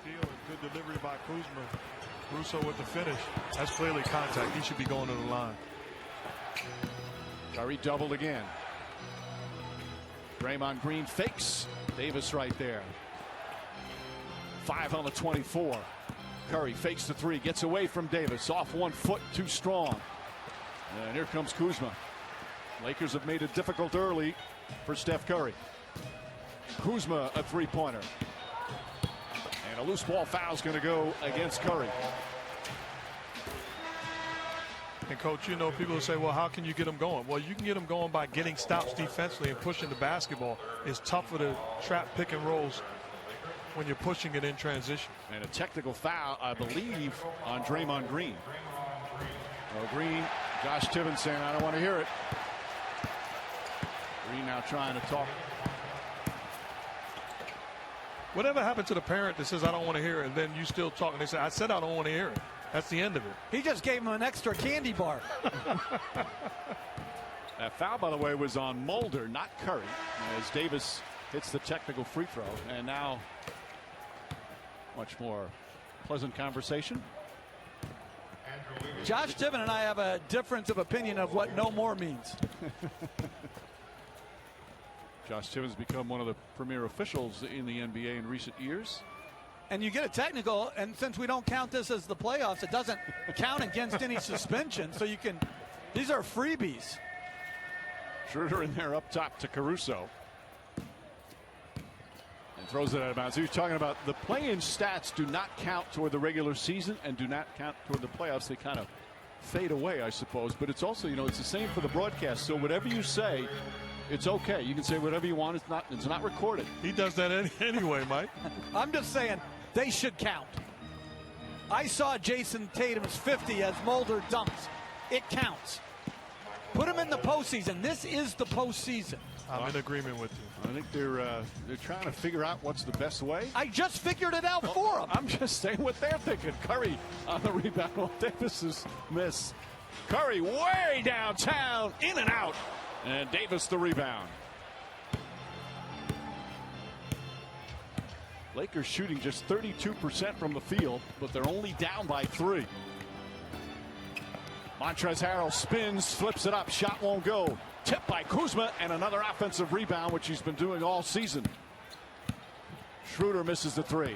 steal and good delivery by Kuzma. Caruso with the finish. That's clearly contact. He should be going to the line. Curry doubled again. Draymond Green fakes. Davis right there. 5 on the 24. Curry fakes the three, gets away from Davis. Off 1 foot, too strong. And here comes Kuzma. Lakers have made it difficult early for Steph Curry. Kuzma, a three-pointer. And a loose ball foul is going to go against Curry. And, Coach, you know, people say, well, how can you get them going? Well, you can get them going by getting stops defensively and pushing the basketball. It's tougher to trap pick and rolls when you're pushing it in transition. And a technical foul, I believe, on Draymond Green. Well, Green, Josh Tibbins saying, I don't want to hear it. Green now trying to talk. Whatever happened to the parent that says, I don't want to hear it, and then you still talk, and they say, I said I don't want to hear it. That's the end of it. He just gave him an extra candy bar. That foul, by the way, was on Mulder, not Curry, as Davis hits the technical free throw. And now, much more pleasant conversation. Josh Tibbin and I have a difference of opinion of what no more means. Josh Tibbins become one of the premier officials in the NBA in recent years. And you get a technical, and since we don't count this as the playoffs, it doesn't count against any suspension. So you can, these are freebies. Schroeder in there up top to Caruso. And throws it out of bounds. He was talking about the play-in stats do not count toward the regular season and do not count toward the playoffs. They kind of fade away, I suppose. But it's also, you know, it's the same for the broadcast. So whatever you say, it's okay. You can say whatever you want. It's not recorded. He does that anyway, Mike. I'm just saying they should count. I saw Jason Tatum's 50 as Mulder dunks. It counts. Put him in the postseason. This is the postseason. I'm in agreement with you. I think they're trying to figure out what's the best way. I just figured it out for them. I'm just saying what they're thinking. Curry on the rebound. Well, Davis's miss. Curry way downtown, in and out. And Davis the rebound. Lakers shooting just 32% from the field, but they're only down by 3. Montrezl Harrell spins, flips it up, shot won't go. Tipped by Kuzma, and another offensive rebound, which he's been doing all season. Schroeder misses the 3.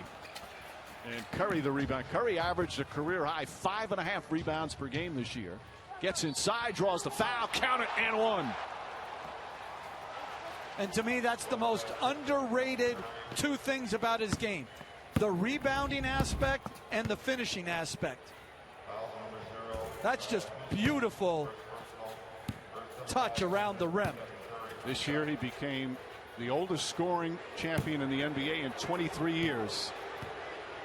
And Curry the rebound. Curry averaged a career high 5.5 rebounds per game this year. Gets inside, draws the foul, count it, and 1. And to me, that's the most underrated 2 things about his game. The rebounding aspect and the finishing aspect. That's just beautiful touch around the rim. This year he became the oldest scoring champion in the NBA in 23 years.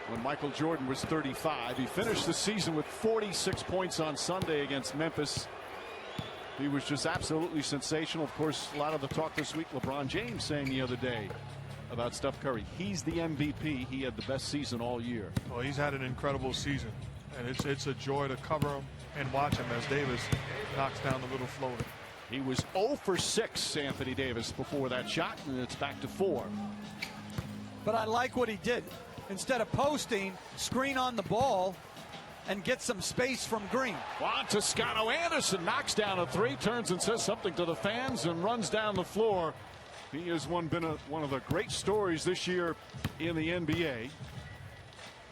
When Michael Jordan was 35. He finished the season with 46 points on Sunday against Memphis. He was just absolutely sensational. Of course, a lot of the talk this week, LeBron James saying the other day about Steph Curry. He's the MVP. He had the best season all year. Well, he's had an incredible season, and it's a joy to cover him and watch him as Davis knocks down the little floater. He was 0 for 6, Anthony Davis, before that shot, and it's back to 4. But I like what he did. Instead of posting, screen on the ball and get some space from Green. Juan Toscano Anderson knocks down a 3, turns and says something to the fans and runs down the floor. He has been one of the great stories this year in the NBA.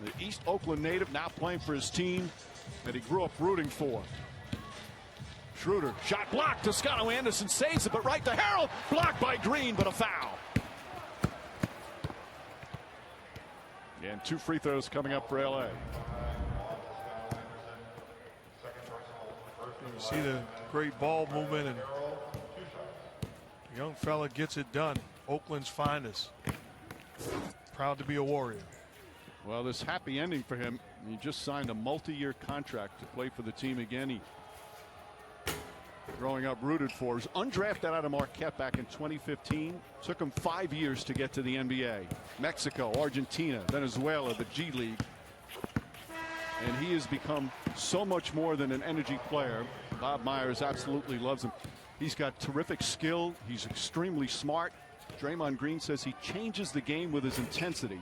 The East Oakland native now playing for his team that he grew up rooting for. Schroeder, shot blocked. Toscano Anderson saves it, but right to Harrell. Blocked by Green, but a foul. And 2 free throws coming up for LA. You see the great ball movement, and the young fella gets it done. Oakland's finest. Proud to be a Warrior. Well, this happy ending for him. He just signed a multi-year contract to play for the team again. He, growing up, rooted for. Was undrafted out of Marquette back in 2015. Took him 5 years to get to the NBA. Mexico, Argentina, Venezuela, the G League. And he has become so much more than an energy player. Bob Myers absolutely loves him. He's got terrific skill. He's extremely smart. Draymond Green says he changes the game with his intensity.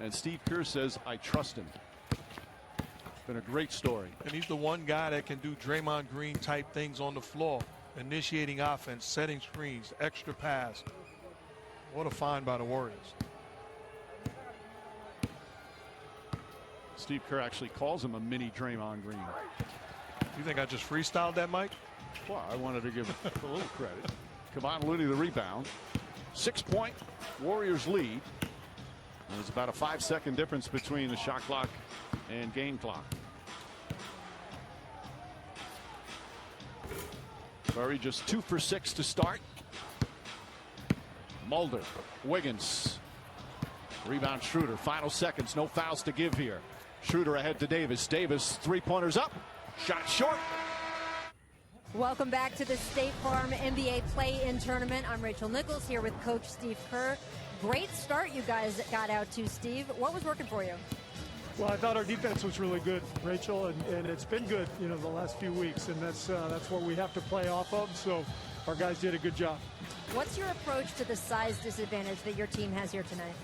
And Steve Kerr says, I trust him. It's been a great story. And he's the one guy that can do Draymond Green type things on the floor. Initiating offense, setting screens, extra pass. What a find by the Warriors. Steve Kerr actually calls him a mini Draymond Green. You think I just freestyled that, Mike? Well, I wanted to give a little credit. Kevon Looney the rebound. 6-point Warriors lead. There's about a 5-second difference between the shot clock and game clock. Curry just 2 for 6 to start. Mulder, Wiggins, rebound Schroeder. Final seconds, no fouls to give here. Schroeder ahead to Davis. Davis, 3-pointers up, shot short. Welcome back to the State Farm NBA Play-In Tournament. I'm Rachel Nichols here with Coach Steve Kerr. Great start you guys got out to, Steve. What was working for you? Well, I thought our defense was really good, Rachel, and it's been good, the last few weeks, and that's what we have to play off of. So our guys did a good job. What's your approach to the size disadvantage that your team has here tonight?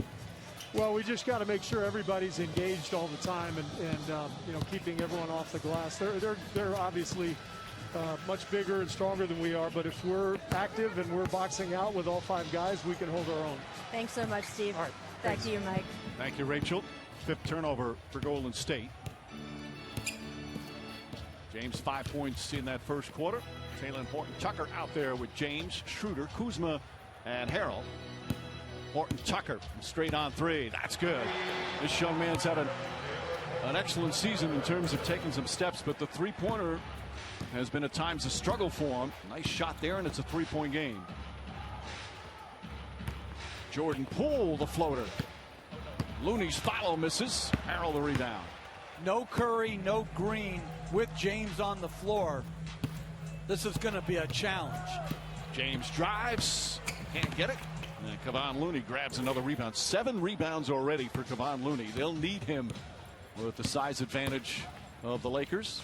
Well, we just got to make sure everybody's engaged all the time, and keeping everyone off the glass. They're obviously much bigger and stronger than we are, but if we're active and we're boxing out with all 5 guys, we can hold our own. Thanks so much, Steve. All right. Back Thanks. to you, Mike. Thank you, Rachel. 5th turnover for Golden State. James 5 points in that first quarter. Taylor Horton Tucker out there with James, Schroeder, Kuzma, and Harrell. Horton Tucker straight on 3. That's good. This young man's had an excellent season in terms of taking some steps, but the 3-pointer has been at times a struggle for him. Nice shot there, and it's a 3-point game. Jordan Poole, the floater. Looney's follow misses. Harrell the rebound. No Curry, no Green with James on the floor. This is going to be a challenge. James drives, can't get it. And Kevon Looney grabs another rebound. 7 rebounds already for Kevon Looney. They'll need him with the size advantage of the Lakers.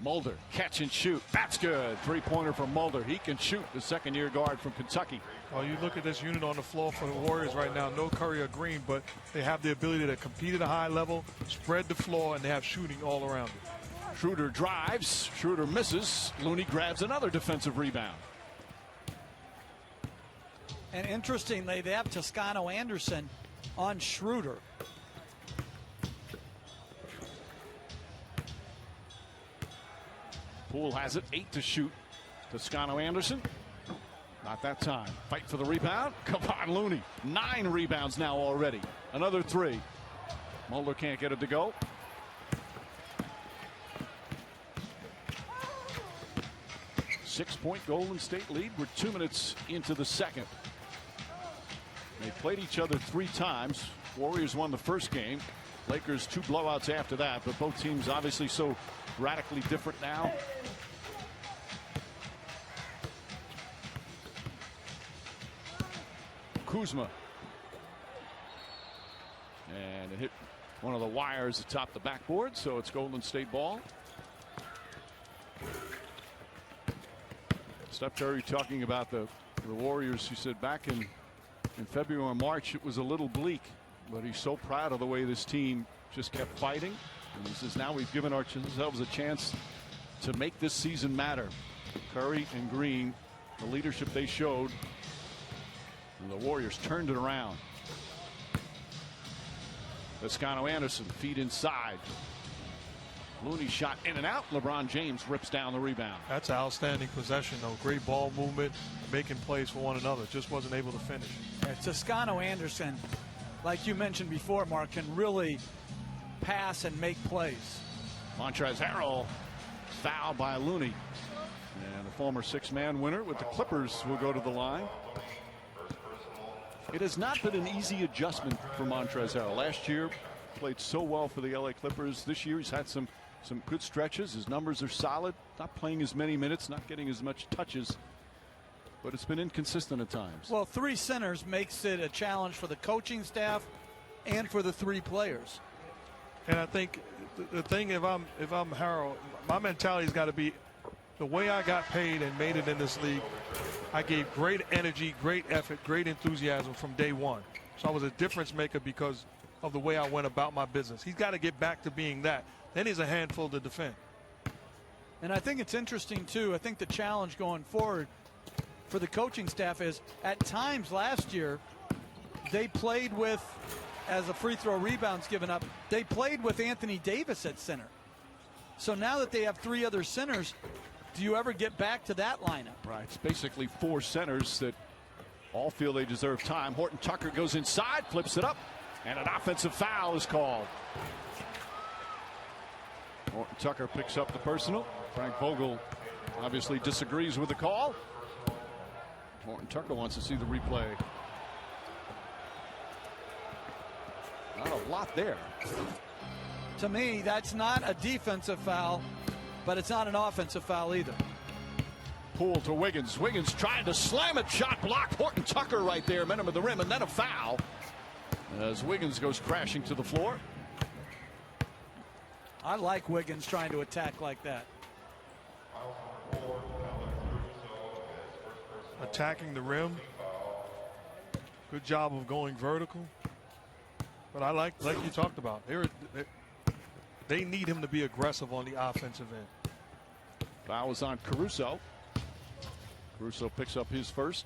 Mulder, catch and shoot. That's good. 3-pointer from Mulder. He can shoot, the second-year guard from Kentucky. Well, you look at this unit on the floor for the Warriors right now. No Curry or Green, but they have the ability to compete at a high level, spread the floor, and they have shooting all around it. Schroeder drives. Schroeder misses. Looney grabs another defensive rebound. And interestingly, they have Toscano Anderson on Schroeder. Poole has it. 8 to shoot. Toscano Anderson. Not that time. Fight for the rebound. Kevon Looney. 9 rebounds now already. Another 3. Mulder can't get it to go. Six-point Golden State lead. We're 2 minutes into the second. They played each other 3 times. Warriors won the first game. Lakers 2 blowouts after that, but both teams obviously so radically different now. Kuzma. And it hit one of the wires atop the backboard, so it's Golden State ball. Steph Curry talking about the Warriors. He said back in February and March it was a little bleak, but he's so proud of the way this team just kept fighting. And he says now we've given ourselves a chance to make this season matter. Curry and Green, the leadership they showed, and the Warriors turned it around. Toscano Anderson, feet inside. Looney shot in and out. LeBron James rips down the rebound. That's an outstanding possession, though. Great ball movement, making plays for one another. Just wasn't able to finish. Toscano Anderson, like you mentioned before, Mark, can really pass and make plays. Montrezl Harrell fouled by Looney. And the former 6-man winner with the Clippers will go to the line. It has not been an easy adjustment for Montrezl Harrell. Last year played so well for the LA Clippers. This year he's had some good stretches. His numbers are solid. Not playing as many minutes, not getting as much touches, but it's been inconsistent at times. Well, 3 centers makes it a challenge for the coaching staff and for the 3 players. And I think the thing, if I'm Harrell, my mentality's got to be, the way I got paid and made it in this league, I gave great energy, great effort, great enthusiasm from day one. So I was a difference maker because of the way I went about my business. He's got to get back to being that. Then he's a handful to defend. And I think it's interesting, too. I think the challenge going forward for the coaching staff is at times last year they played with, as the free throw rebounds given up, they played with Anthony Davis at center. So now that they have 3 other centers, do you ever get back to that lineup? Right. It's basically 4 centers that all feel they deserve time. Horton Tucker goes inside, flips it up, and an offensive foul is called. Horton Tucker picks up the personal. Frank Vogel obviously disagrees with the call. Horton Tucker wants to see the replay. Not a lot there. To me, that's not a defensive foul, but it's not an offensive foul either. Poole to Wiggins. Wiggins trying to slam it. Shot blocked. Horton Tucker right there. Met him at the rim, and then a foul as Wiggins goes crashing to the floor. I like Wiggins trying to attack like that. Attacking the rim. Good job of going vertical. But I like you talked about, they need him to be aggressive on the offensive end. Foul is on Caruso. Caruso picks up his first.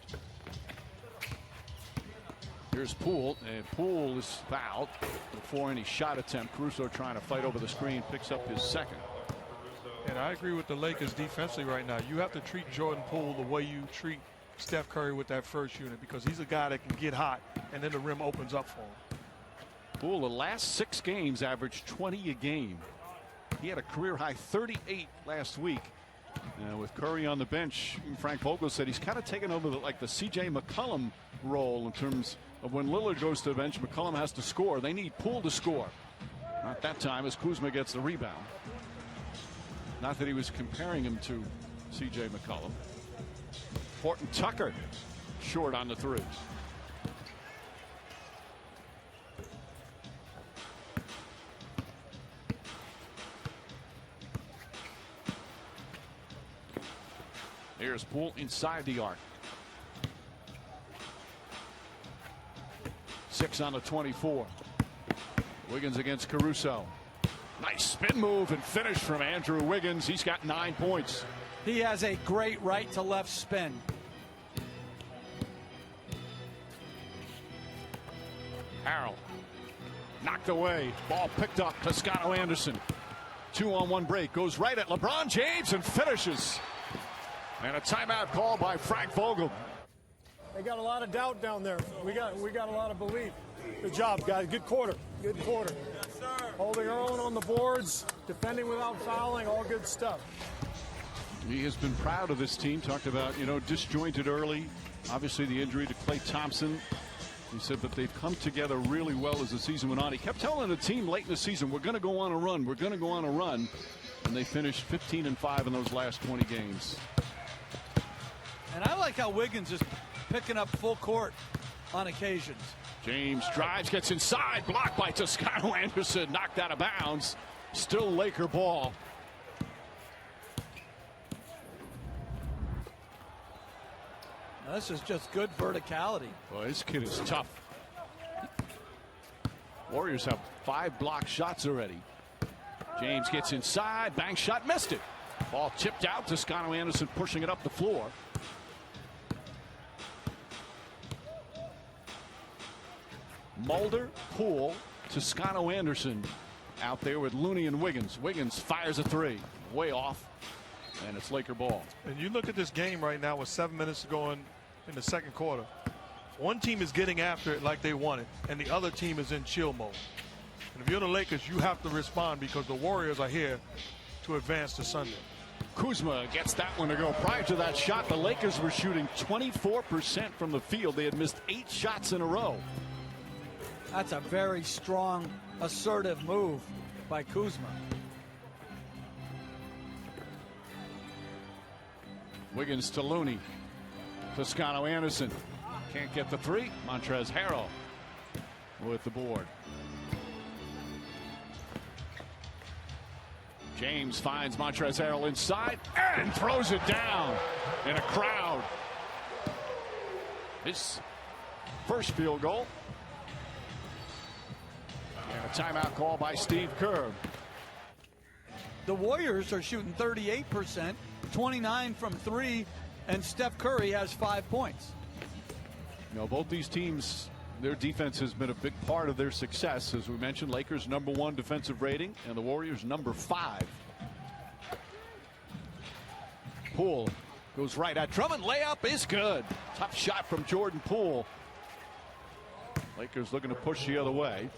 Here's Poole, and Poole is fouled before any shot attempt. Caruso trying to fight over the screen, picks up his second. And I agree with the Lakers defensively right now. You have to treat Jordan Poole the way you treat Steph Curry with that first unit, because he's a guy that can get hot and then the rim opens up for him. Poole, the last 6 games, averaged 20 a game. He had a career high 38 last week. With Curry on the bench, Frank Vogel said he's kind of taken over the C.J. McCollum role in terms of when Lillard goes to the bench, McCollum has to score. They need Poole to score. Not that time as Kuzma gets the rebound. Not that he was comparing him to C.J. McCollum. Horton Tucker short on the 3. Here's Poole inside the arc. 6 on the 24. Wiggins against Caruso. Nice spin move and finish from Andrew Wiggins. He's got 9 points. He has a great right to left spin. Harrell knocked away. Ball picked up. Toscano Anderson. 2-on-1 break. Goes right at LeBron James and finishes. And a timeout call by Frank Vogel. They got a lot of doubt down there. We got a lot of belief. Good job, guys. Good quarter. Good quarter. Yes, sir. Holding our own on the boards, defending without fouling, all good stuff. He has been proud of this team. Talked about, disjointed early. Obviously the injury to Klay Thompson. He said, but they've come together really well as the season went on. He kept telling the team late in the season, we're going to go on a run. We're going to go on a run. And they finished 15-5 in those last 20 games. And I like how Wiggins is picking up full court on occasions. James drives, gets inside, blocked by Toscano Anderson, knocked out of bounds. Still Laker ball. Now, this is just good verticality. Boy, this kid is tough. Warriors have 5 blocked shots already. James gets inside, bank shot, missed it. Ball tipped out, Toscano Anderson pushing it up the floor. Mulder, Poole, Toscano Anderson out there with Looney and Wiggins. Wiggins fires a 3, way off, and it's Laker ball. And you look at this game right now with 7 minutes to go in the second quarter. One team is getting after it like they want it, and the other team is in chill mode. And if you're the Lakers, you have to respond because the Warriors are here to advance to Sunday. Kuzma gets that one to go. Prior to that shot, the Lakers were shooting 24% from the field. They had missed 8 shots in a row. That's a very strong, assertive move by Kuzma. Wiggins to Looney. Toscano Anderson can't get the 3. Montrezl Harrell with the board. James finds Montrezl Harrell inside and throws it down in a crowd. His first field goal. And a timeout call by Steve Kerr. The Warriors are shooting 38%, 29 from 3, and Steph Curry has 5 points. You know, both these teams, their defense has been a big part of their success. As we mentioned, Lakers #1 defensive rating and the Warriors #5. Poole goes right at Drummond. Layup is good. Tough shot from Jordan Poole. Lakers looking to push the other way.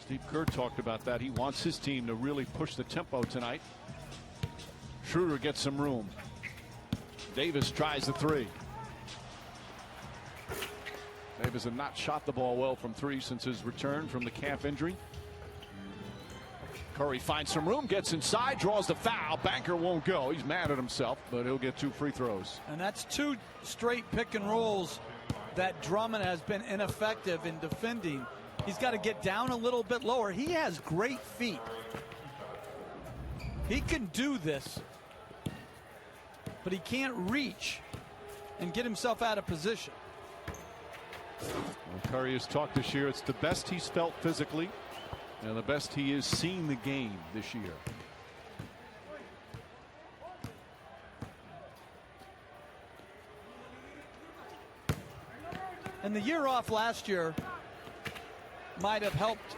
Steve Kerr talked about that. He wants his team to really push the tempo tonight. Schroeder gets some room. Davis tries the 3. Davis has not shot the ball well from 3 since his return from the calf injury. Curry finds some room, gets inside, draws the foul. Banker won't go. He's mad at himself, but he'll get 2 free throws. And that's 2 straight pick and rolls that Drummond has been ineffective in defending. He's got to get down a little bit lower. He has great feet. He can do this, but he can't reach and get himself out of position. Well, Curry has talked this year. It's the best he's felt physically and the best he is seeing the game this year. And the year off last year might have helped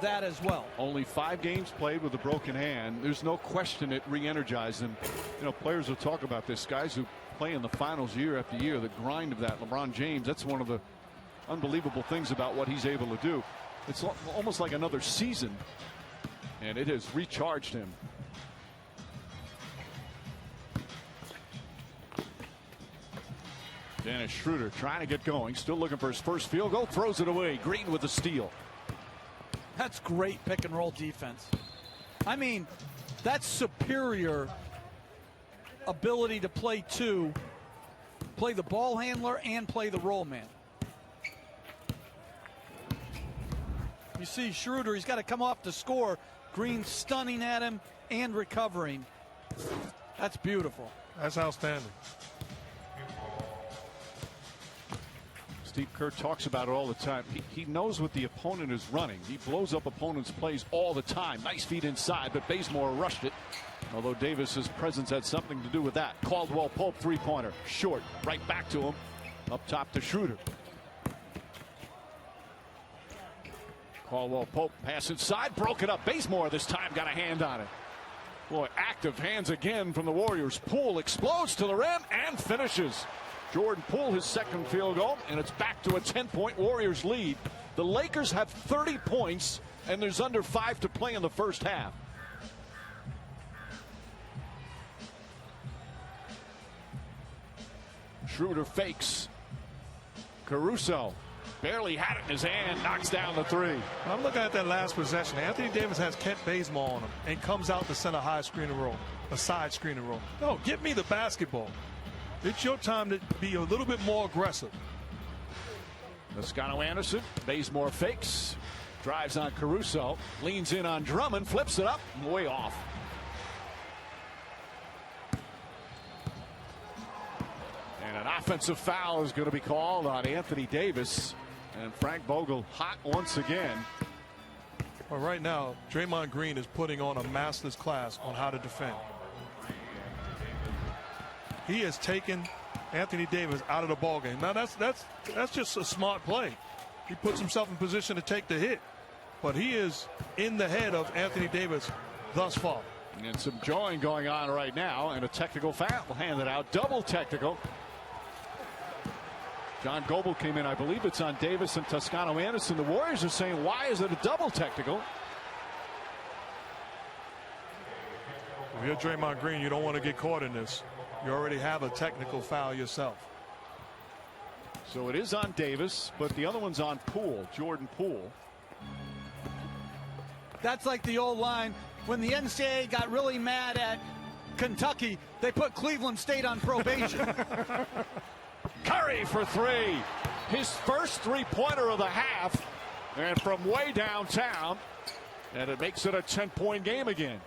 that as well. Only 5 games played with a broken hand. There's no question it re-energized him. You know, players will talk about this. Guys who play in the finals year after year, the grind of that. LeBron James, that's one of the unbelievable things about what he's able to do. It's almost like another season, and it has recharged him. Dennis Schroeder trying to get going, still looking for his first field goal, throws it away. Green with the steal. That's great pick and roll defense. I mean, that's superior ability to play 2, play the ball handler and play the roll man. You see Schroeder, he's got to come off to score. Green stunning at him and recovering. That's beautiful. That's outstanding. Steve Kerr talks about it all the time. He knows what the opponent is running. He blows up opponents' plays all the time. Nice feed inside, but Bazemore rushed it. Although Davis's presence had something to do with that. Caldwell Pope 3-pointer. Short. Right back to him. Up top to Schroeder. Caldwell Pope pass inside. Broke it up. Bazemore this time got a hand on it. Boy, active hands again from the Warriors. Poole explodes to the rim and finishes. Jordan Poole his second field goal, and it's back to a 10-point Warriors lead. The Lakers have 30 points, and there's under 5 to play in the first half. Schroeder fakes. Caruso barely had it in his hand, knocks down the 3. I'm looking at that last possession. Anthony Davis has Kent Bazemore on him and comes out to center high screen and roll, a side screen and roll. No, give me the basketball. It's your time to be a little bit more aggressive. Toscano Anderson, Bazemore fakes, drives on Caruso, leans in on Drummond, flips it up, way off. And an offensive foul is going to be called on Anthony Davis. And Frank Vogel hot once again. Well, right now, Draymond Green is putting on a master's class on how to defend. He has taken Anthony Davis out of the ballgame. Now that's just a smart play. He puts himself in position to take the hit, but he is in the head of Anthony Davis thus far. And some jawing going on right now, and a technical foul handed out, double technical. John Goble came in. I believe it's on Davis and Toscano Anderson. The Warriors are saying, why is it a double technical? If you're Draymond Green, you don't want to get caught in this. You already have a technical foul yourself. So it is on Davis, but the other one's on Poole, Jordan Poole. That's like the old line when the NCAA got really mad at Kentucky, they put Cleveland State on probation. Curry for 3. His first 3-pointer of the half, and from way downtown, and it makes it a 10-point game again.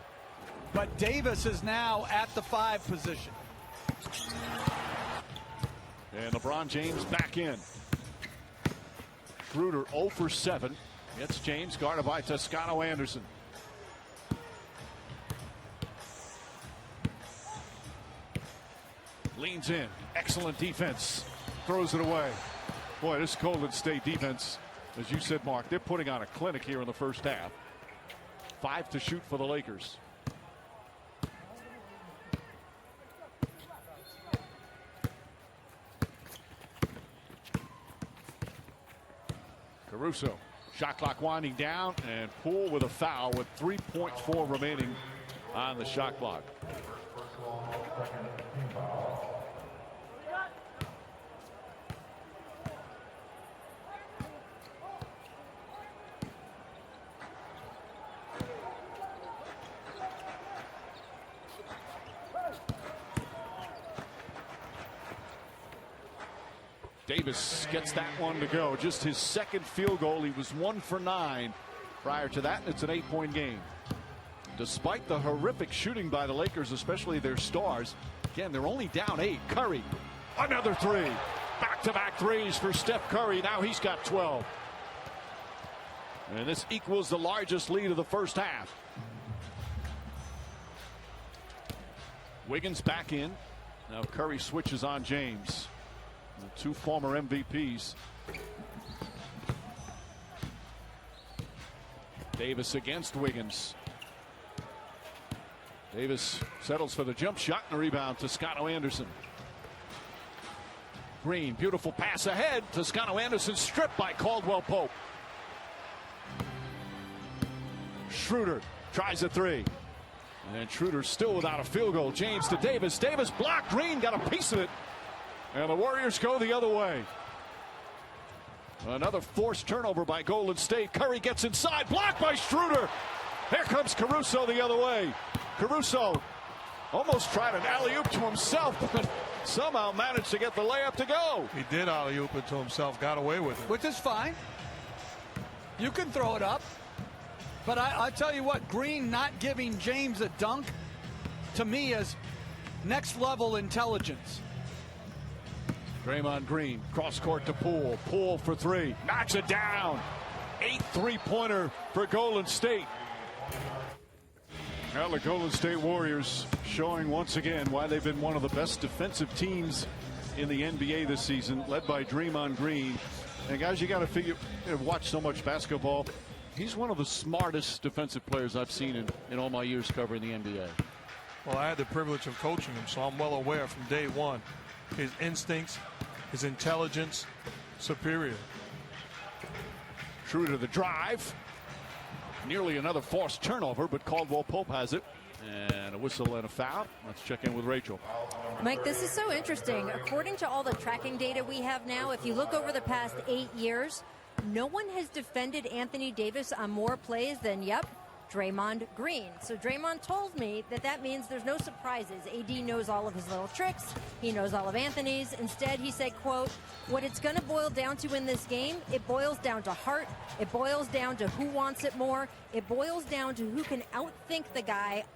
but Davis is now at the 5 position. And LeBron James back in. Schroeder 0 for 7. It's James guarded by Toscano Anderson. Leans in. Excellent defense. Throws it away. Boy, this Golden State defense, as you said, Mark, they're putting on a clinic here in the first half. 5 to shoot for the Lakers. Caruso. Shot clock winding down, and Poole with a foul with 3.4 remaining on the shot clock. Davis gets that one to go. Just his second field goal. He was 1 for 9 prior to that, and it's an 8-point game. Despite the horrific shooting by the Lakers, especially their stars, again, they're only down 8. Curry, another 3. Back-to-back threes for Steph Curry. Now he's got 12. And this equals the largest lead of the first half. Wiggins back in. Now Curry switches on James. The 2 former MVPs. Davis against Wiggins. Davis settles for the jump shot and a rebound. Toscano Anderson. Green, beautiful pass ahead. Toscano Anderson stripped by Caldwell Pope. Schroeder tries a 3. And Schroeder still without a field goal. James to Davis. Davis blocked. Green got a piece of it. And the Warriors go the other way. Another forced turnover by Golden State. Curry gets inside. Blocked by Schroeder. Here comes Caruso the other way. Caruso almost tried an alley-oop to himself, but somehow managed to get the layup to go. He did alley-oop it to himself. Got away with it. Which is fine. You can throw it up. But I tell you what, Green not giving James a dunk, to me, is next level intelligence. Draymond Green, cross court to Poole. Poole for 3. Knocks it down. 8 3-pointer for Golden State. Now the Golden State Warriors showing once again why they've been one of the best defensive teams in the NBA this season, led by Draymond Green. And guys, you got to figure, watch so much basketball. He's one of the smartest defensive players I've seen in all my years covering the NBA. Well, I had the privilege of coaching him, so I'm well aware from day one. His instincts, his intelligence, superior. Schroeder the drive. Nearly another forced turnover, but Caldwell Pope has it. And a whistle and a foul. Let's check in with Rachel. Mike, this is so interesting. According to all the tracking data we have now, if you look over the past 8 years, no one has defended Anthony Davis on more plays than, Draymond Green. So Draymond told me that means there's no surprises. AD knows all of his little tricks. He knows all of Anthony's. Instead, he said, quote, what it's going to boil down to in this game, it boils down to heart. It boils down to who wants it more. It boils down to who can outthink the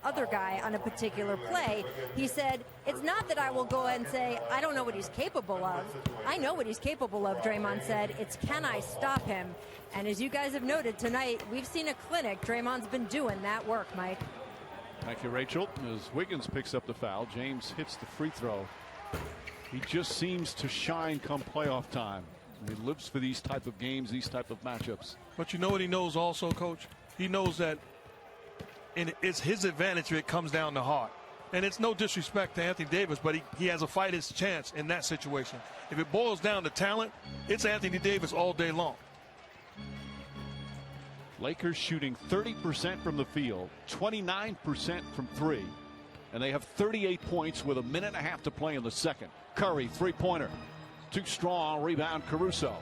other guy on a particular play. He said, it's not that I will go ahead and say, I don't know what he's capable of. I know what he's capable of, Draymond said. It's can I stop him? And as you guys have noted tonight, we've seen a clinic. Draymond's been doing that work, Mike. Thank you, Rachel. As Wiggins picks up the foul, James hits the free throw. He just seems to shine come playoff time. He lives for these type of games, these type of matchups. But you know what he knows also, Coach? He knows that it's his advantage if it comes down to heart. And it's no disrespect to Anthony Davis, but he has a fighter's chance in that situation. If it boils down to talent, it's Anthony Davis all day long. Lakers shooting 30% from the field, 29% from 3. And they have 38 points with a minute and a half to play in the second. Curry, 3-pointer. Too strong, rebound Caruso.